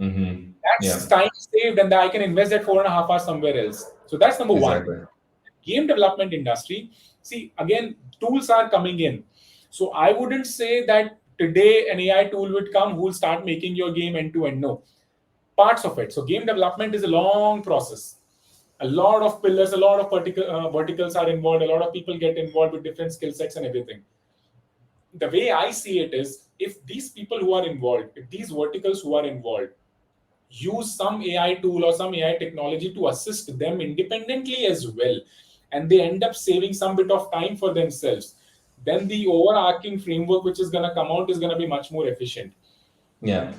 Mm-hmm. That's Yeah. time saved, and I can invest that 4.5 hours somewhere else. So that's number one. Exactly. Game development industry, see, again, tools are coming in. So I wouldn't say that today an AI tool would come who will start making your game end to end. No, parts of it. So game development is a long process. A lot of pillars, a lot of verticals are involved. A lot of people get involved with different skill sets and everything. The way I see it is, if these people who are involved, if these verticals who are involved use some AI tool or some AI technology to assist them independently as well, and they end up saving some bit of time for themselves, then the overarching framework which is going to come out is going to be much more efficient. Yeah.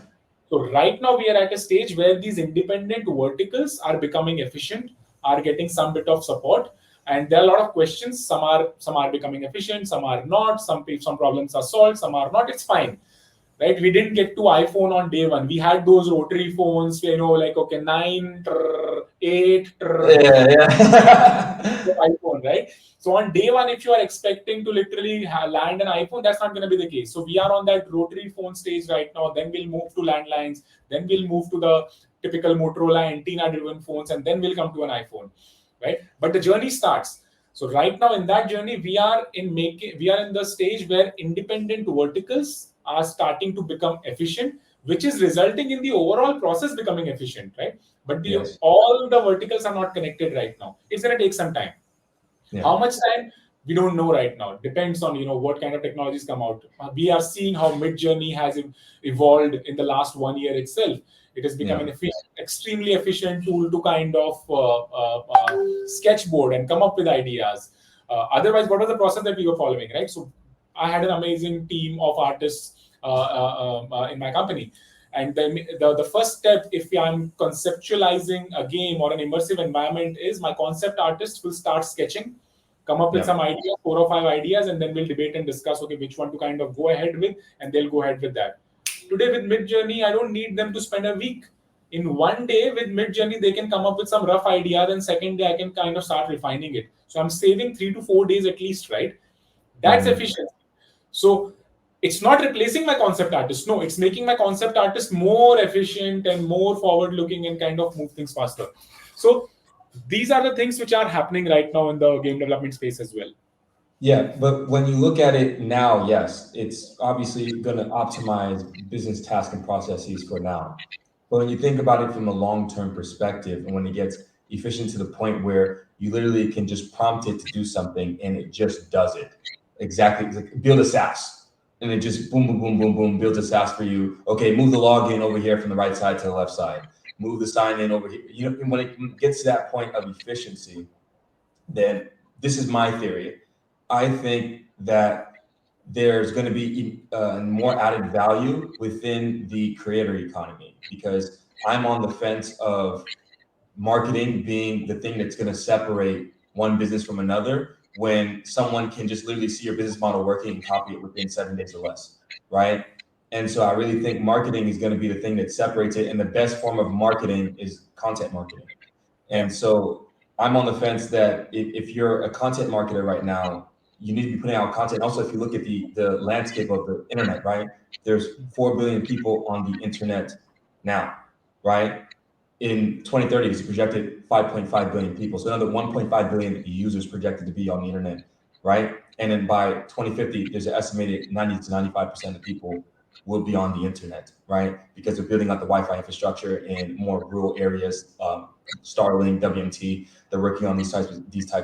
So right now we are at a stage where these independent verticals are becoming efficient, are getting some bit of support, and there are a lot of questions. Some are becoming efficient, some are not. Some problems are solved, some are not. It's fine, right? We didn't get to iPhone on day one. We had those rotary phones, like okay, 9, 8, Yeah. Yeah. iPhone, right? So on day one, if you are expecting to literally land an iPhone, that's not going to be the case. So we are on that rotary phone stage right now. Then we'll move to landlines. Then we'll move to the typical Motorola antenna-driven phones, and then we'll come to an iPhone, right? But the journey starts. So right now in that journey, we are in the stage where independent verticals are starting to become efficient, which is resulting in the overall process becoming efficient, right? But Yes. all the verticals are not connected right now. It's going to take some time. Yeah. How much time? We don't know right now. Depends on what kind of technologies come out. We are seeing how Midjourney has evolved in the last 1 year itself. It has become an extremely efficient tool to kind of sketchboard and come up with ideas. Otherwise, what was the process that we were following, right? So I had an amazing team of artists in my company. And the first step, if I'm conceptualizing a game or an immersive environment, is my concept artist will start sketching, come up with some ideas, 4 or 5 ideas, and then we'll debate and discuss, okay, which one to kind of go ahead with, and they'll go ahead with that. Today with Midjourney, I don't need them to spend a week. In one day with Midjourney, they can come up with some rough idea. Then second day, I can kind of start refining it. So I'm saving 3 to 4 days at least, right? That's efficiency. So it's not replacing my concept artist. No, it's making my concept artist more efficient and more forward looking and kind of move things faster. So these are the things which are happening right now in the game development space as well. Yeah, but when you look at it now, yes, it's obviously going to optimize business tasks and processes for now. But when you think about it from a long-term perspective, and when it gets efficient to the point where you literally can just prompt it to do something and it just does it exactly, it's like build a SaaS, and it just boom, boom, boom, boom, boom, builds a SaaS for you. Okay, move the login over here from the right side to the left side. Move the sign in over here. When it gets to that point of efficiency, then this is my theory. I think that there's going to be more added value within the creator economy, because I'm on the fence of marketing being the thing that's going to separate one business from another, when someone can just literally see your business model working and copy it within 7 days or less, right? And so I really think marketing is going to be the thing that separates it. And the best form of marketing is content marketing. And so I'm on the fence that if you're a content marketer right now, you need to be putting out content. Also, if you look at the landscape of the internet, right? There's 4 billion people on the internet now, right? In 2030, it's projected 5.5 billion people. So another 1.5 billion users projected to be on the internet, right? And then by 2050, there's an estimated 90 to 95% of people will be on the internet, right? Because they're building out the Wi-Fi infrastructure in more rural areas, Starlink, WMT. They're working on these types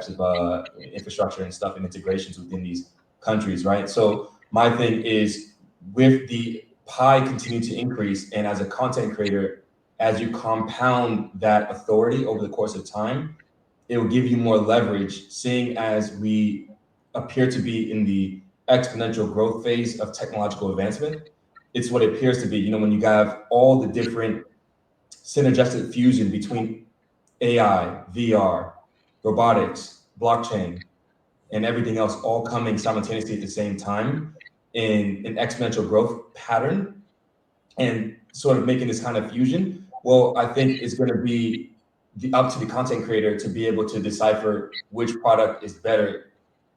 of infrastructure and stuff and integrations within these countries, right? So my thing is, with the pie continue to increase, and as a content creator, as you compound that authority over the course of time, it will give you more leverage, seeing as we appear to be in the exponential growth phase of technological advancement. It's what it appears to be. You know, when you have all the different synergistic fusion between AI, VR, robotics, blockchain, and everything else all coming simultaneously at the same time in an exponential growth pattern, and sort of making this kind of fusion, well, I think it's going to be up to the content creator to be able to decipher which product is better,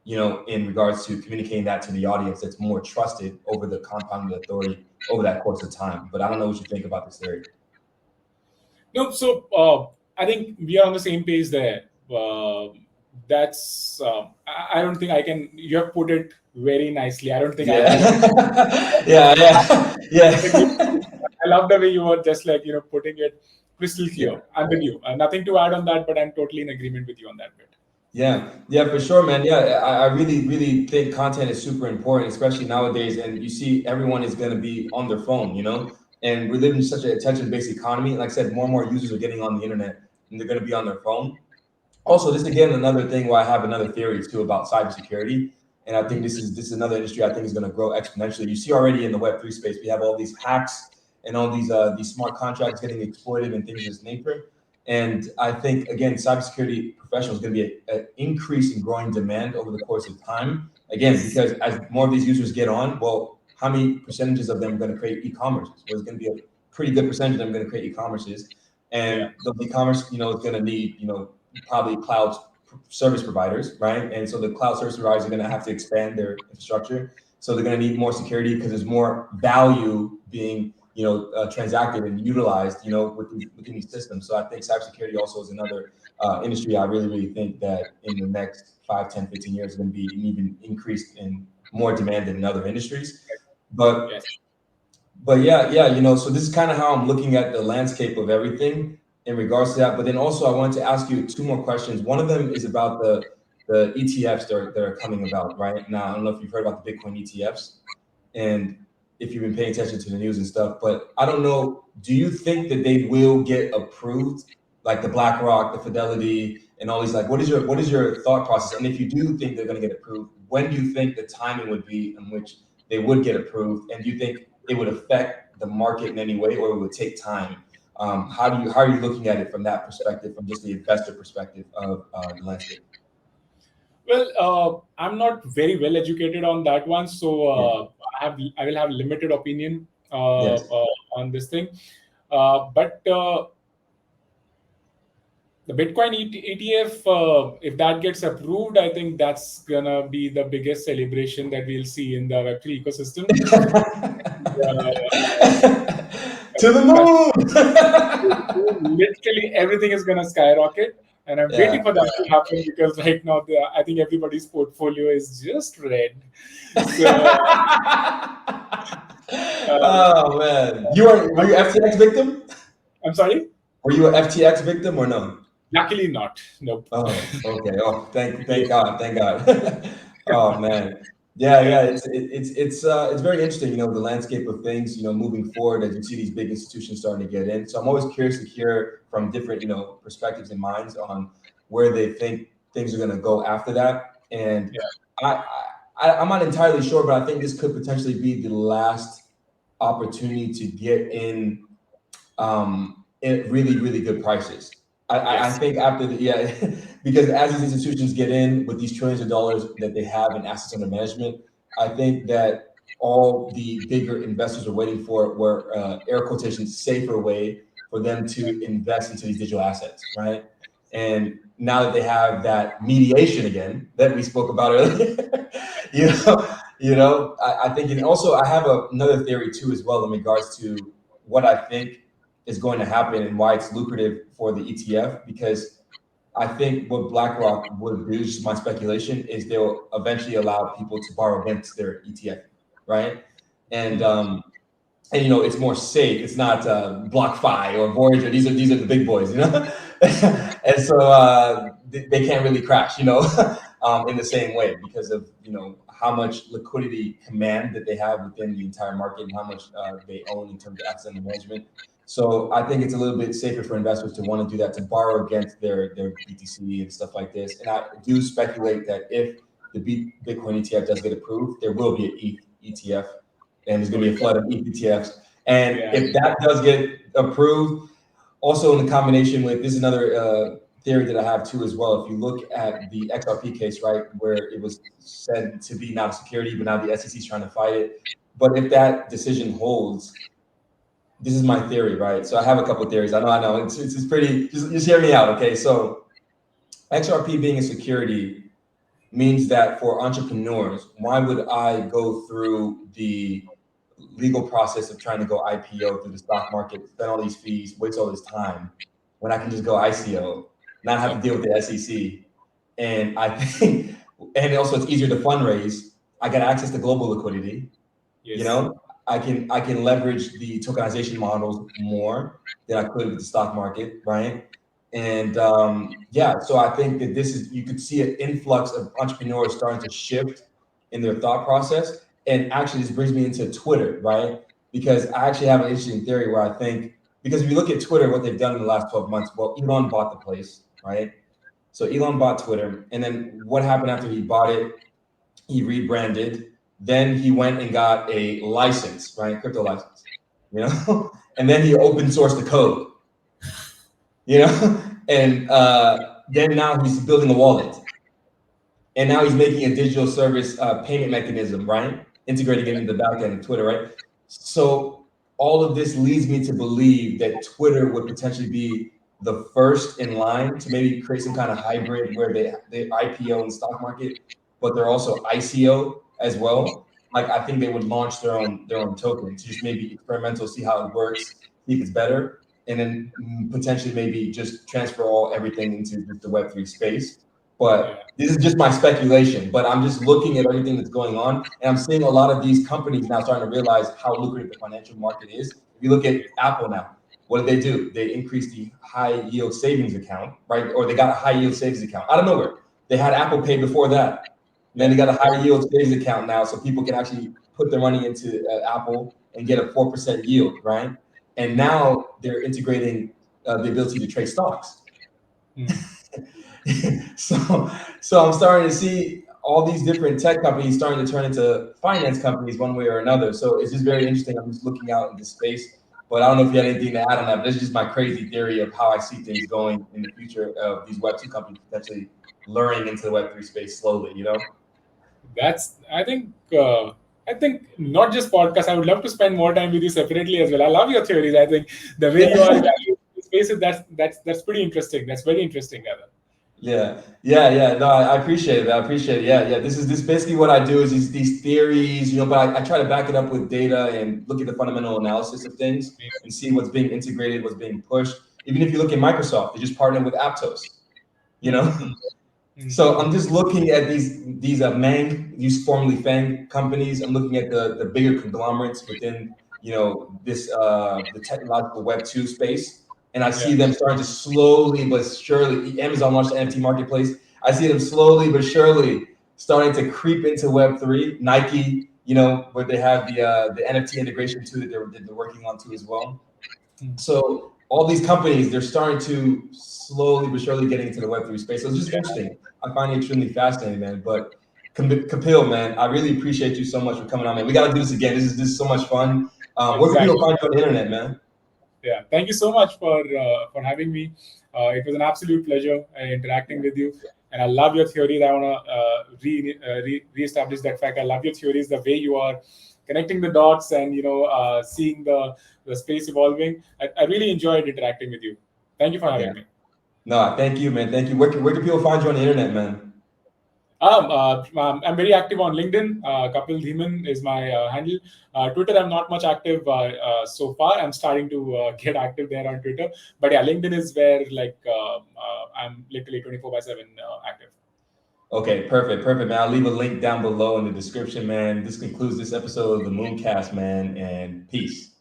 you know, in regards to communicating that to the audience that's more trusted over the compounded authority over that course of time. But I don't know what you think about this theory. No, so I think we are on the same page there. That's I don't think I can. You have put it very nicely. I don't think I can. Yeah. I love the way you were just like, putting it crystal clear. Yeah. I'm with you. Nothing to add on that, but I'm totally in agreement with you on that bit. Yeah, for sure, man. Yeah, I really think content is super important, especially nowadays. And you see, everyone is going to be on their phone, you know, and we live in such an attention-based economy. Like I said, more and more users are getting on the internet, and they're going to be on their phone. Also, this again another thing where I have another theory too about cybersecurity, and I think this is another industry I think is going to grow exponentially. You see already in the Web3 space, we have all these hacks and all these smart contracts getting exploited and things of this nature. And I think, again, cybersecurity professionals are going to be an increase in growing demand over the course of time. Again, because as more of these users get on, well, how many percentages of them are going to create e-commerces? Well, it's going to be a pretty good percentage of them going to create e-commerces. And the e-commerce, is going to need, probably cloud service providers, right? And so the cloud service providers are going to have to expand their infrastructure. So they're going to need more security because there's more value being transacted and utilized, within these systems. So I think cybersecurity also is another industry I really think that in the next 5, 10, 15 years is going to be even increased in more demand than in other industries. But yeah, so this is kind of how I'm looking at the landscape of everything in regards to that. But then also I wanted to ask you 2 more questions. One of them is about the ETFs that are coming about right now. I don't know if you've heard about the Bitcoin ETFs, and if you've been paying attention to the news and stuff, but I don't know, do you think that they will get approved, like the BlackRock, the Fidelity, and all these? Like, what is your thought process? And if you do think they're going to get approved, when do you think the timing would be in which they would get approved? And do you think it would affect the market in any way, or it would take time? How are you looking at it from that perspective, from just the investor perspective of the landscape? Well, I'm not very well educated on that one, so I will have limited opinion on this thing. But the Bitcoin ETF, if that gets approved, I think that's gonna be the biggest celebration that we'll see in the Web3 ecosystem. To the moon! Literally everything is gonna skyrocket. And I'm waiting for that to happen, because right now I think everybody's portfolio is just red. So, oh man, were you FTX victim? I'm sorry? Were you an FTX victim or no? Luckily not. Nope. Oh, okay. Oh, thank God. Oh man. Yeah. It's very interesting, the landscape of things, moving forward as you see these big institutions starting to get in. So I'm always curious to hear from different, perspectives and minds on where they think things are going to go after that. And I'm not entirely sure, but I think this could potentially be the last opportunity to get in at really, really good prices. I think after because as these institutions get in with these trillions of dollars that they have in assets under management, I think that all the bigger investors are waiting for were air quotations safer way for them to invest into these digital assets, right? And now that they have that mediation again that we spoke about earlier, I think, and also I have another theory too as well in regards to what I think is going to happen and why it's lucrative for the ETF, because I think what BlackRock would do, just my speculation, is they'll eventually allow people to borrow against their ETF, right? And it's more safe. It's not BlockFi or Voyager. These are the big boys, and so they can't really crash, in the same way because of how much liquidity command that they have within the entire market and how much they own in terms of assets under management. So I think it's a little bit safer for investors to want to do that, to borrow against their BTC and stuff like this. And I do speculate that if the Bitcoin ETF does get approved, there will be an ETH ETF, and there's going to be a flood of ETH ETFs. And if that does get approved, also in the combination with, this is another theory that I have too as well. If you look at the XRP case, right, where it was said to be not a security, but now the SEC is trying to fight it. But if that decision holds, this is my theory, right? So I have a couple of theories. I know. It's pretty. Just hear me out, okay? So XRP being a security means that for entrepreneurs, why would I go through the legal process of trying to go IPO through the stock market, spend all these fees, waste all this time, when I can just go ICO, not have to deal with the SEC? And I think, and also it's easier to fundraise. I got access to global liquidity. Yes. I can leverage the tokenization models more than I could with the stock market, right? And so I think that you could see an influx of entrepreneurs starting to shift in their thought process. And actually, this brings me into Twitter, right? Because I actually have an interesting theory where I think, because if you look at Twitter, what they've done in the last 12 months, well, Elon bought the place, right? So Elon bought Twitter. And then what happened after he bought it? He rebranded. Then he went and got a license, right? Crypto license, and then he open sourced the code, and then now he's building a wallet. And now he's making a digital service payment mechanism, right? Integrating it into the back end of Twitter, right? So all of this leads me to believe that Twitter would potentially be the first in line to maybe create some kind of hybrid where they IPO in the stock market, but they're also ICO as well. Like, I think they would launch their own token to just maybe experimental, see how it works, see if it's better, and then potentially maybe just transfer everything into the Web3 space. But this is just my speculation, but I'm just looking at everything that's going on, and I'm seeing a lot of these companies now starting to realize how lucrative the financial market is. If you look at Apple now, what did they do? They increased the high yield savings account, right? Or they got a high yield savings account out of nowhere. They had Apple Pay before that. And then they got a high yield savings account now, so people can actually put their money into Apple and get a 4% yield, right? And now they're integrating the ability to trade stocks. So I'm starting to see all these different tech companies starting to turn into finance companies one way or another. So it's just very interesting. I'm just looking out in this space, but I don't know if you have anything to add on that. But this is just my crazy theory of how I see things going in the future of these Web2 companies potentially luring into the Web3 space slowly, I think not just podcasts. I would love to spend more time with you separately as well. I love your theories. I think the way you are evaluating the spaces, that's pretty interesting. That's very interesting, Evan. Yeah. No, I appreciate it. Yeah. This is basically what I do is these theories, but I try to back it up with data and look at the fundamental analysis of things and see what's being integrated, what's being pushed. Even if you look at Microsoft, they just partnered with Aptos, So I'm just looking at these formerly FANG companies. I'm looking at the bigger conglomerates within, this the technological Web2 space. And I see them starting to slowly but surely, Amazon launched the NFT marketplace. I see them slowly but surely starting to creep into Web3. Nike, where they have the NFT integration too that they're working on too as well. So all these companies, they're starting to slowly but surely getting into the Web3 space. So it's just interesting. I find it extremely fascinating, man. But Kapil, man, I really appreciate you so much for coming on, man. We got to do this again. This is so much fun. Where can people find you on the internet, man? Yeah, thank you so much for having me. It was an absolute pleasure interacting with you, and I love your theories. I want to reestablish that fact. I love your theories, the way you are connecting the dots, and seeing the space evolving. I really enjoyed interacting with you. Thank you for Yeah. having me. No, thank you, man. Thank you. Where can people find you on the internet, man? I'm very active on LinkedIn. Kapil Dhiman is my handle. Twitter, I'm not much active so far. I'm starting to get active there on Twitter. But yeah, LinkedIn is where I'm literally 24/7 active. Okay, perfect, perfect, man. I'll leave a link down below in the description, man. This concludes this episode of the Mooncast, man, and peace.